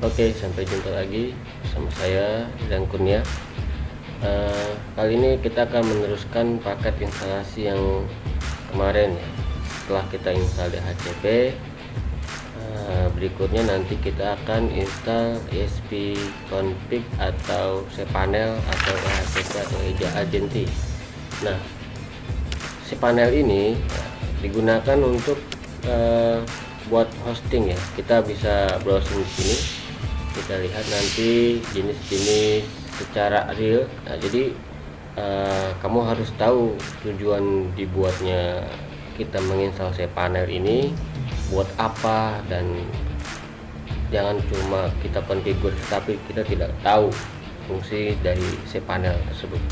Oke, sampai jumpa lagi sama saya dan Kurnia. Kali ini kita akan meneruskan paket instalasi yang kemarin ya. Setelah kita install DHCP, berikutnya nanti kita akan install ESP config atau cPanel atau DHCP atau Agenti. Nah, cPanel ini digunakan untuk buat hosting ya. Kita bisa browsing di sini. Kita lihat nanti jenis-jenis secara real. Nah, jadi kamu harus tahu tujuan dibuatnya kita menginstal cPanel ini buat apa, dan jangan cuma kita konfigur tapi kita tidak tahu fungsi dari cPanel tersebut.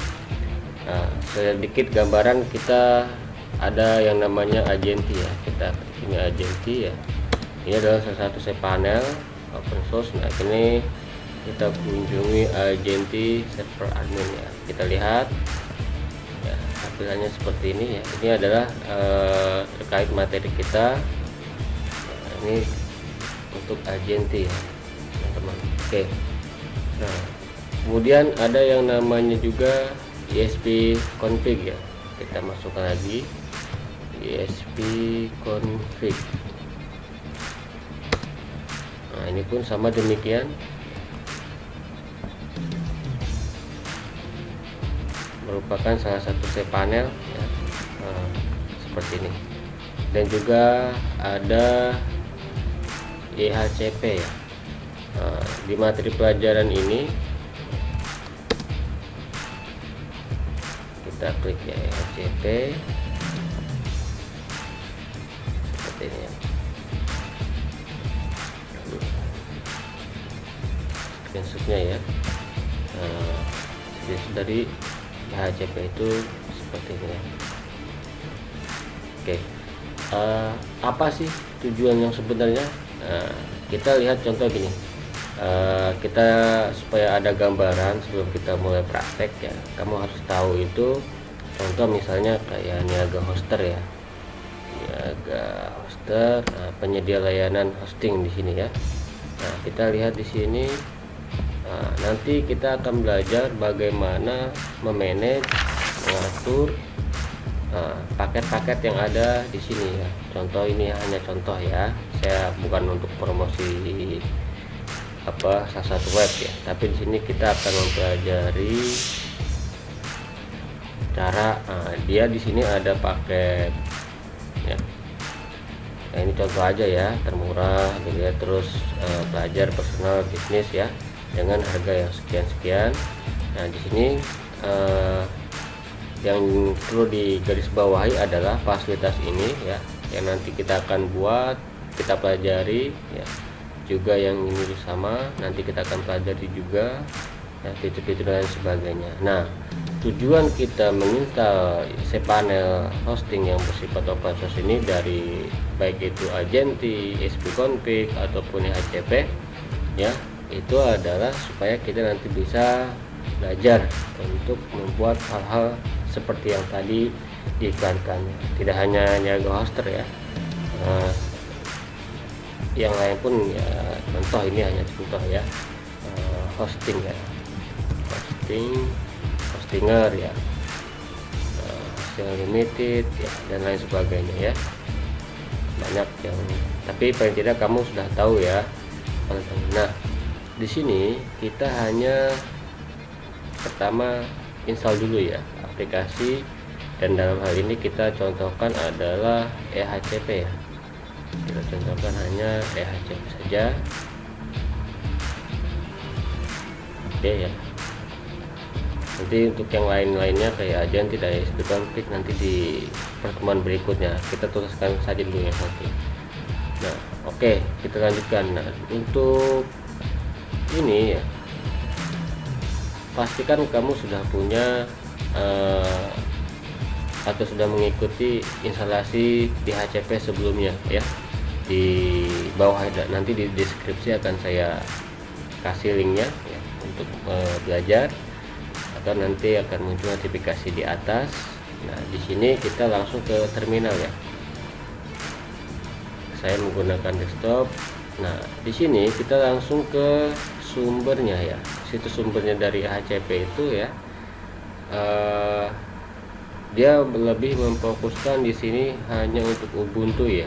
Nah, sedikit gambaran, kita ada yang namanya Agenti ya. Kita ini Agenti ya. Ini adalah salah satu cPanel open source. Nah, ini kita kunjungi Agenti server admin ya. Kita lihat ya, tampilannya seperti ini ya. Ini adalah terkait materi kita. Nah, ini untuk Agenti ya, teman-teman. Oke. Nah, kemudian ada yang namanya juga ESP config ya. Kita masukkan lagi ESP config. Nah, ini pun sama demikian, merupakan salah satu cPanel ya. Nah, seperti ini. Dan juga ada EHCP ya. Nah, di materi pelajaran ini kita klik ya EHCP seperti ini ya. Screenshotnya ya. Screenshot dari EHCP itu seperti ini ya. Oke. Apa sih tujuan yang sebenarnya? Nah, kita lihat contoh gini. Kita supaya ada gambaran sebelum kita mulai praktek ya, kamu harus tahu itu. Contoh misalnya kayak Niaga Hoster ya. Niaga Hoster, penyedia layanan hosting di sini ya. Nah, kita lihat di sini. Nah, nanti kita akan belajar bagaimana memanage, mengatur paket-paket yang ada di sini ya. Contoh ini hanya contoh ya. Saya bukan untuk promosi salah satu web ya, tapi di sini kita akan mempelajari cara dia di sini ada paket ya. Nah, ini contoh aja ya, termurah gitu ya. Terus belajar personal bisnis ya dengan harga yang sekian-sekian. Nah, di sini yang perlu digarisbawahi adalah fasilitas ini ya, yang nanti kita akan buat, kita pelajari ya. Juga yang ini sama nanti kita akan pelajari juga ya, fitur-fitur dan sebagainya. Nah, tujuan kita menginstal cPanel hosting yang bersifat open source ini, dari baik itu Agenti, ESP config ataupun EHCP ya, itu adalah supaya kita nanti bisa belajar untuk membuat hal-hal seperti yang tadi diiklankan. Tidak hanya Niaga Hoster ya, yang lain pun ya. Contoh ini hanya contoh ya, hosting ya, hostinger ya, hosting limited ya, dan lain sebagainya ya. Banyak yang, tapi paling tidak kamu sudah tahu ya. Nah, di sini kita hanya pertama install dulu ya aplikasi, dan dalam hal ini kita contohkan adalah EHCP ya. Kita contohkan hanya EHCP saja. Oke ya. Nanti untuk yang lain-lainnya kayak Agenti dan ESP config nanti di pertemuan berikutnya. Kita tuliskan saja dulu yang satu. Nah, oke, kita lanjutkan. Nah, untuk ini ya, pastikan kamu sudah punya atau sudah mengikuti instalasi DHCP sebelumnya ya. Di bawah ada, nanti di deskripsi akan saya kasih linknya ya, untuk belajar, atau nanti akan muncul notifikasi di atas. Nah, di sini kita langsung ke terminal ya. Saya menggunakan desktop. Nah, di sini kita langsung ke sumbernya ya. Situs sumbernya dari HCP itu ya. Dia lebih memfokuskan di sini hanya untuk Ubuntu ya.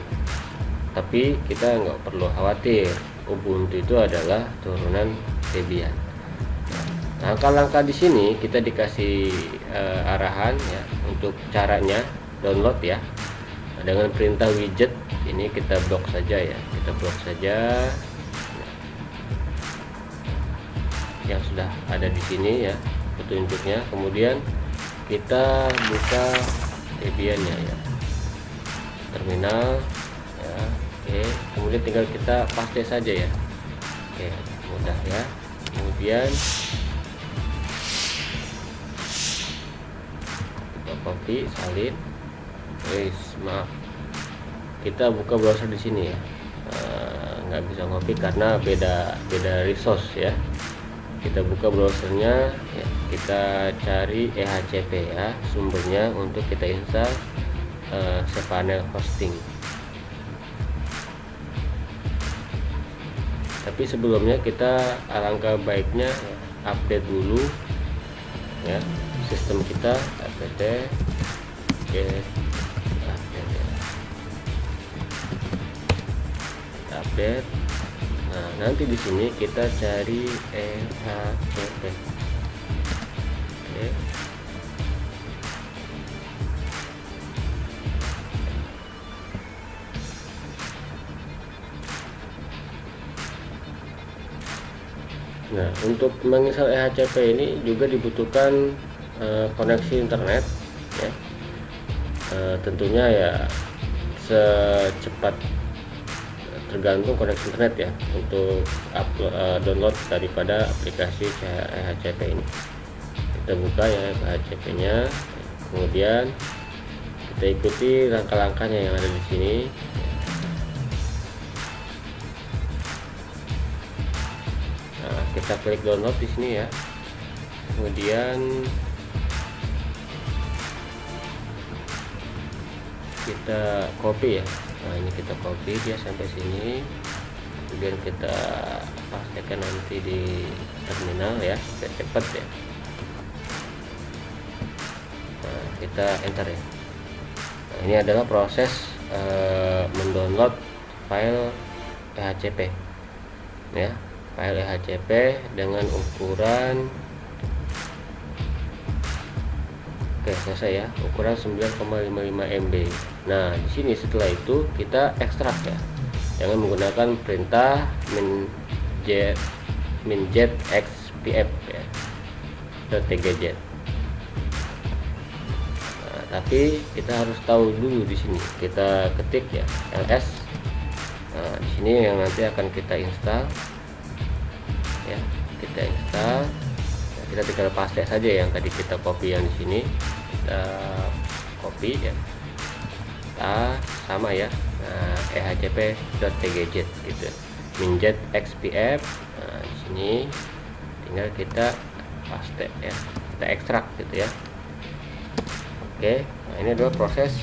Tapi kita nggak perlu khawatir. Ubuntu itu adalah turunan Debian. Langkah-langkah di sini kita dikasih arahan ya untuk caranya download ya. Dengan perintah widget ini kita blok saja ya, kita blok saja yang sudah ada di sini ya petunjuknya. Kemudian kita buka Debian-nya ya, terminal ya. Oke, kemudian tinggal kita paste saja ya. Oke, mudah ya. Kemudian kita copy, salin. Maaf, kita buka browser di sini ya. Nggak bisa ngopi karena beda resource ya. Kita buka browsernya ya, kita cari EHCP ya, sumbernya untuk kita install cPanel hosting. Tapi sebelumnya kita alangkah baiknya update dulu ya sistem kita, apt update. Nah, nanti di sini kita cari EHCP. Oke. Nah, untuk menginstal EHCP ini juga dibutuhkan koneksi internet ya. Tentunya ya secepat, tergantung koneksi internet ya untuk download daripada aplikasi EHCP ini. Kita buka ya EHCP nya, kemudian kita ikuti langkah-langkahnya yang ada di sini. Nah, kita klik download di sini ya, kemudian kita copy ya. Nah, ini kita copy dia sampai sini, kemudian kita pastikan nanti di terminal ya, biar cepat ya. Nah, kita enter ya. Nah, ini adalah proses mendownload file EHCP ya, file EHCP dengan ukuran, oke selesai ya, ukuran 9,55 MB. Nah, di sini setelah itu kita ekstrak ya dengan menggunakan perintah minjet xpf ya, .tgz. Nah, tapi kita harus tahu dulu di sini kita ketik ya ls. Nah, di sini yang nanti akan kita install ya, kita install. Nah, kita tinggal paste saja yang tadi kita copy yang di sini, kita copy ya. Sama ya, ehcp.tgz gitu, minjet xpf. Nah, di sini tinggal kita paste ya, kita ekstrak gitu ya. Oke, nah ini adalah proses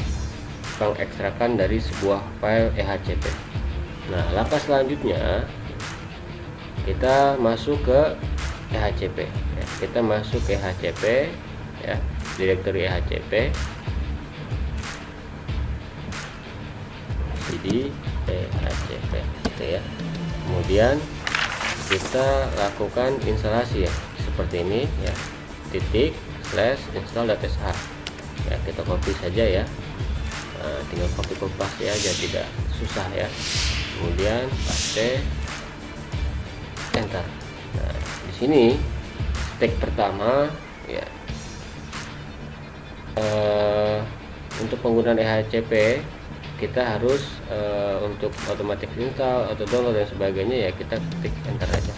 pengekstrakan dari sebuah file EHCP. Nah, langkah selanjutnya kita masuk ke EHCP ya. Kita masuk ke EHCP ya, direktori EHCP cd EHCP gitu ya. Kemudian kita lakukan instalasi ya, seperti ini ya, /install.sh ya, kita copy saja ya. Nah, tinggal copy paste aja, tidak susah ya. Kemudian paste, enter. Nah, di sini step pertama ya, untuk penggunaan EHCP kita harus untuk otomatis install atau download dan sebagainya ya, kita klik enter aja.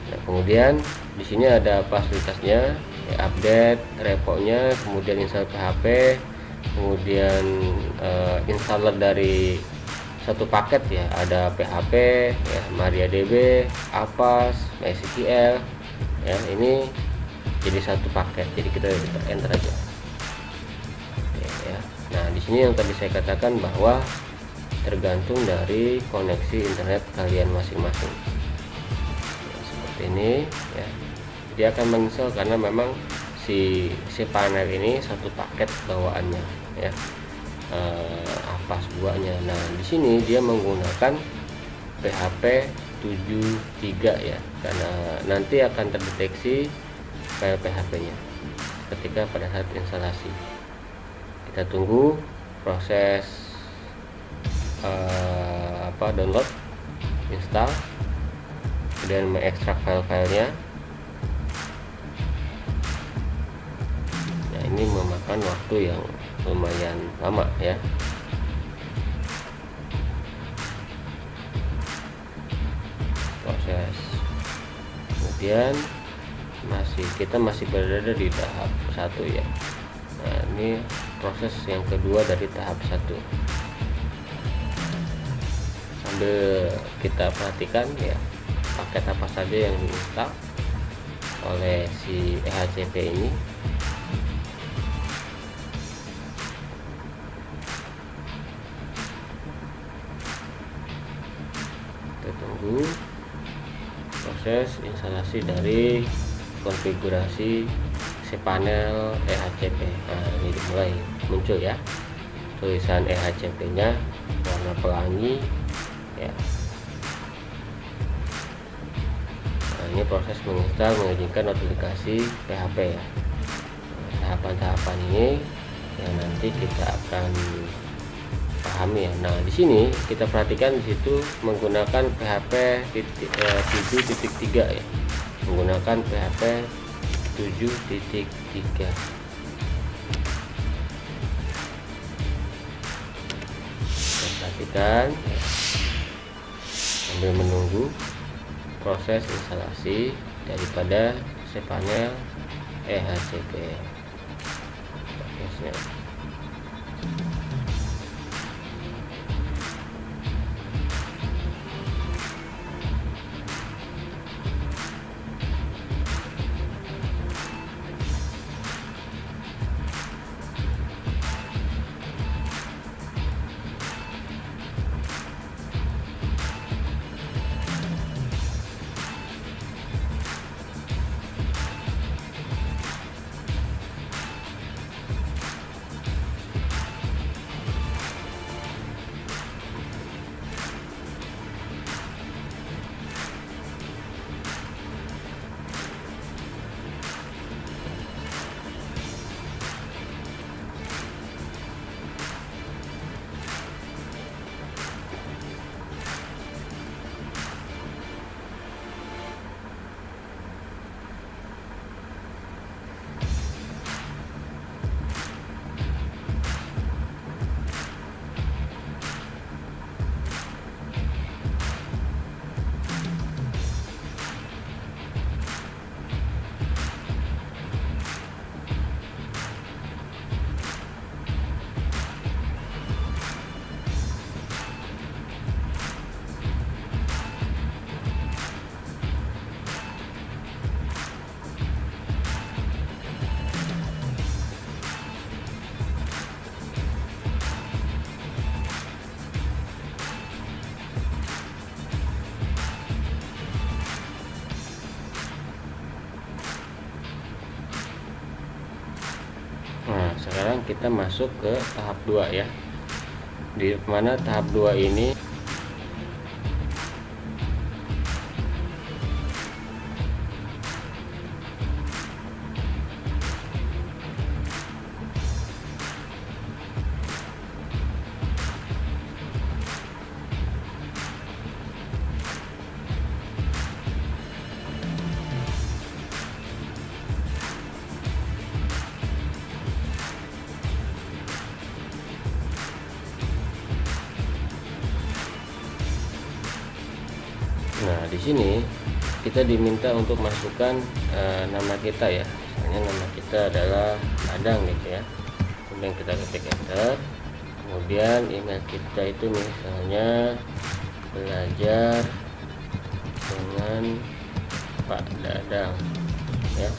Nah, kemudian di sini ada fasilitasnya ya, update repo-nya, kemudian install PHP, kemudian installer dari satu paket ya, ada PHP ya, MariaDB, Avast, MySQL ya, ini jadi satu paket, jadi kita enter aja. Oke, ya. Nah, di sini yang tadi saya katakan bahwa tergantung dari koneksi internet kalian masing-masing. Nah, seperti ini ya, dia akan menginstal karena memang si cPanel ini satu paket bawaannya ya, Avast 2-nya. Nah, di sini dia menggunakan PHP 73 ya, karena nanti akan terdeteksi file PHP-nya ketika pada saat instalasi. Kita tunggu proses download, install, kemudian mengekstrak file-filenya. Nah, ini memakan waktu yang lumayan lama ya. Proses, kemudian kita masih berada di tahap 1 ya. Nah, ini proses yang kedua dari tahap 1. Sambil kita perhatikan ya, paket apa saja yang diinstal oleh si EHCP ini. Kita tunggu proses instalasi dari konfigurasi cPanel EHCP. Nah, ini dimulai muncul ya tulisan EHCP-nya warna pelangi ya. Nah, ini proses menginstal, mengizinkan notifikasi PHP ya. Nah, tahapan-tahapan ini yang nanti kita akan pahami ya. Nah, di sini kita perhatikan di situ menggunakan PHP 7.3 ya. Menggunakan PHP 7.3. Kita perhatikan ya, sambil menunggu proses instalasi daripada cPanel EHCP. Prosesnya. Nah, sekarang kita masuk ke tahap 2 ya. Di mana tahap 2 ini nah, di sini kita diminta untuk masukkan nama kita ya. Misalnya nama kita adalah Adang gitu ya. Kemudian kita ketik enter. Kemudian email kita itu misalnya belajar dengan Pak Dadang ya.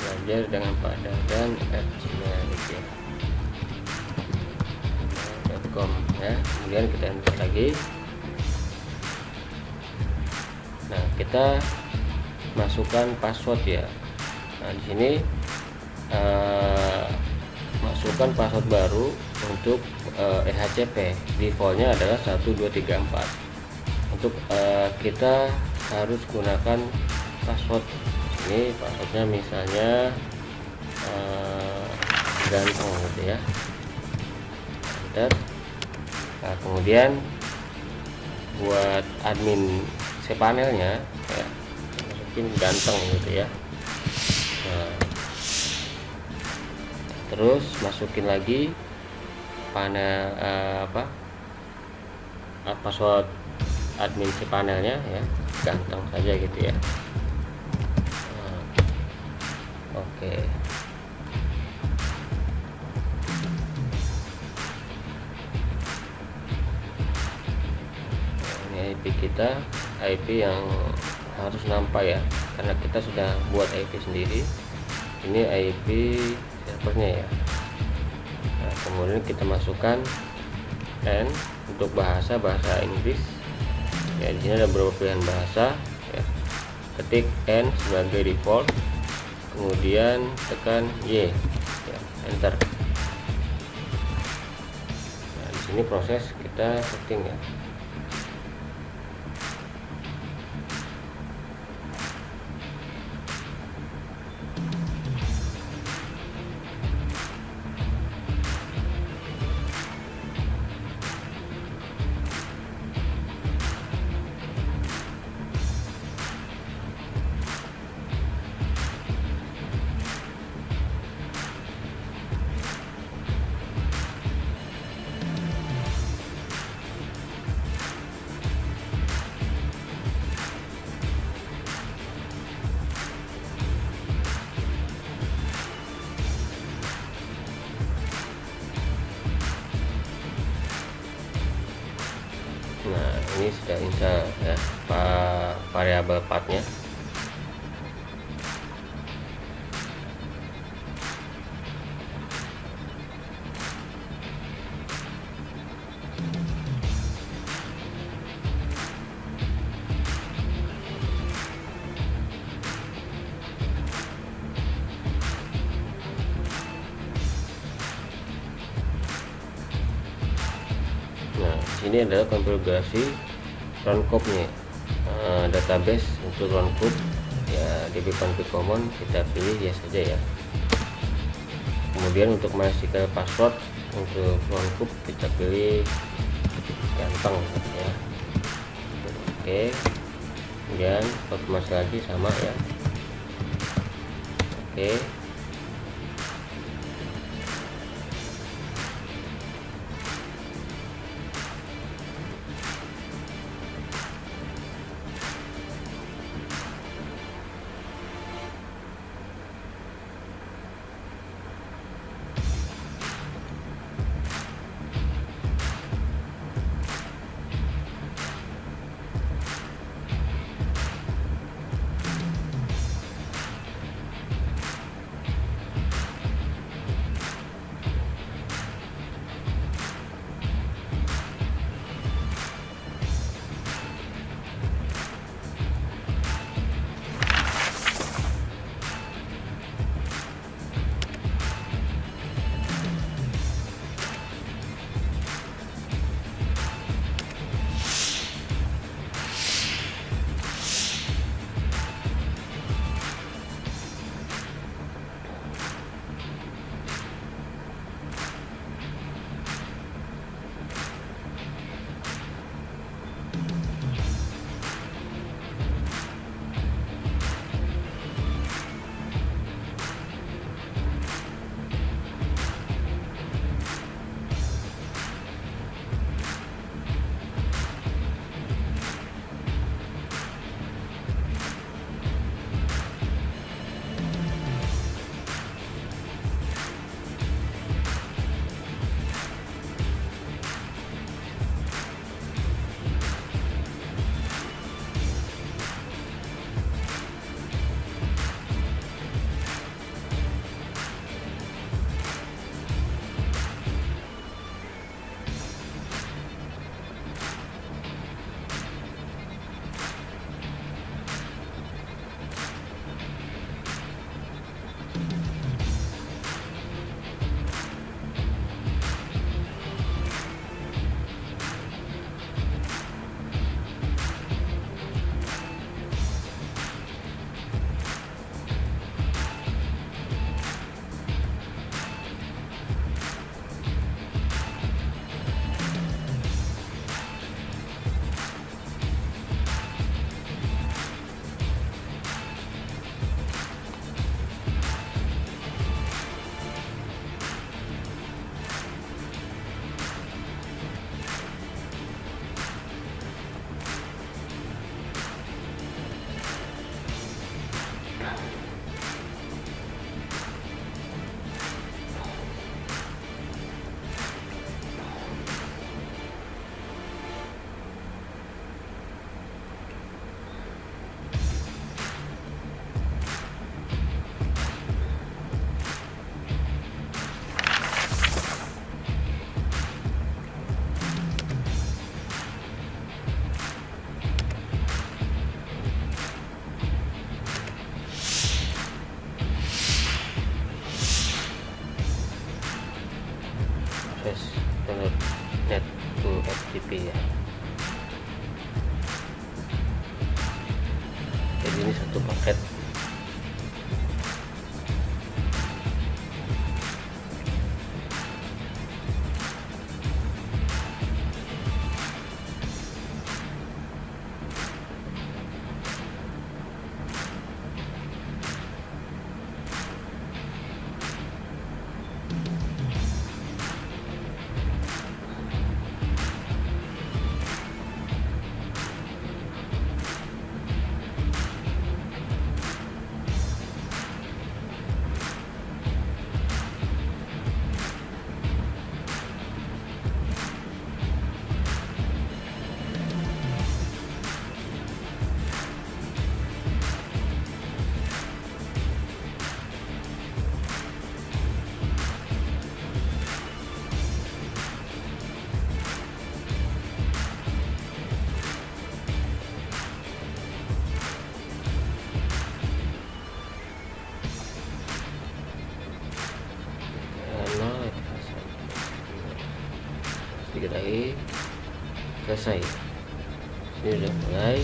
Belajar dengan Pak Dadang @gmail gitu ya. com ya. Kemudian kita enter lagi. Nah, kita masukkan password ya. Nah, di sini masukkan password baru untuk EHCP. Defaultnya adalah 1234. Untuk kita harus gunakan password. Ini passwordnya misalnya ganteng gitu ya. Enter. Nah, kemudian buat admin cPanelnya ya, masukin ganteng gitu ya. Nah, terus masukin lagi panel password admin cPanelnya ya, ganteng saja gitu ya. Nah, oke. Ini IP kita, IP yang harus nampak ya, karena kita sudah buat IP sendiri. Ini IP servernya ya. Nah, kemudian kita masukkan N untuk bahasa Inggris ya. Di sini ada beberapa pilihan bahasa ya. Ketik N sebagai default, kemudian tekan Y ya, enter. Nah, di sini proses kita setting ya. Nah, ini sudah install ya variabel pathnya. Nah, ini adalah konfigurasi runcube-nya. Database untuk runcube ya, dbconfig common kita pilih yes saja ya. Kemudian untuk MySQL password untuk runcube kita pilih ganteng ya. Oke, kemudian konfirmasi lagi sama ya. Oke. FTP ya. Jadi ini satu paket. Sedikit lagi, selesai. Ini udah mulai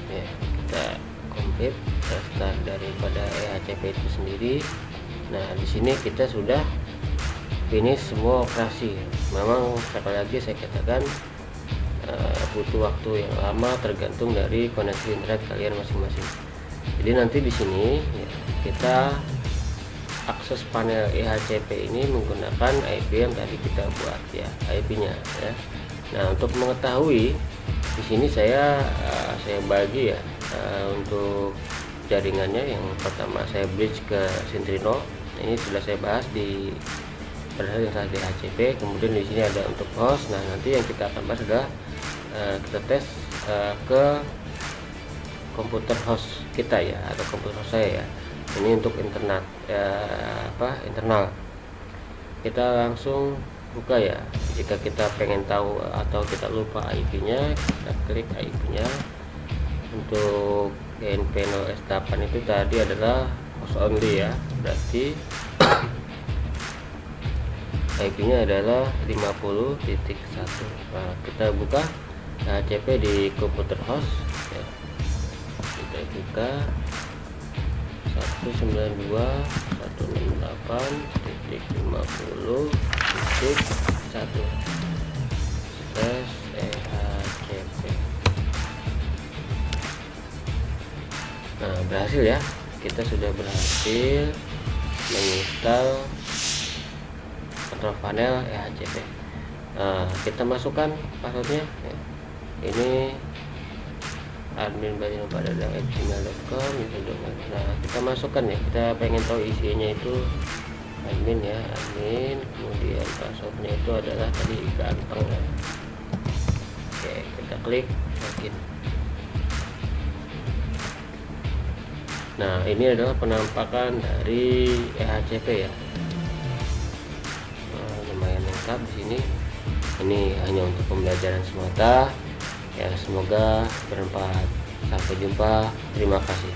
ya, kita komplit restart daripada EHCP itu sendiri. Nah, di sini kita sudah finish semua operasi. Memang sekali lagi saya katakan butuh waktu yang lama tergantung dari koneksi internet kalian masing-masing. Jadi nanti di sini ya, kita akses panel EHCP ini menggunakan IP yang tadi kita buat ya, IP-nya ya. Nah, untuk mengetahui di sini saya bagi ya untuk jaringannya. Yang pertama saya bridge ke Centrino. Ini sudah saya bahas di pada yang saat di EHCP. Kemudian di sini ada untuk host. Nah, nanti yang kita akan bahas adalah kita tes ke komputer host kita ya, atau komputer host saya ya. Ini untuk internet internal. Kita langsung buka ya. Jika kita pengen tahu atau kita lupa IP-nya, kita klik IP-nya. Untuk DNP0S8 itu tadi adalah host only ya, berarti IP-nya adalah 50.1. Nah, kita buka EHCP di komputer host ya. Kita buka 192.168.50.1 tes EHCP. Nah, berhasil ya, kita sudah berhasil menginstal control panel EHCP. Nah, kita masukkan passwordnya ya. Ini admin@gmail.com itu domain. Nah, kita masukkan ya, kita pengen tahu isinya itu admin ya, admin, kemudian passwordnya itu adalah tadi ganteng ya. Oke, kita klik login. Nah, ini adalah penampakan dari EHCP ya. Nah, lumayan lengkap di sini. Ini hanya untuk pembelajaran semata. Ya, semoga bermanfaat. Sampai jumpa. Terima kasih.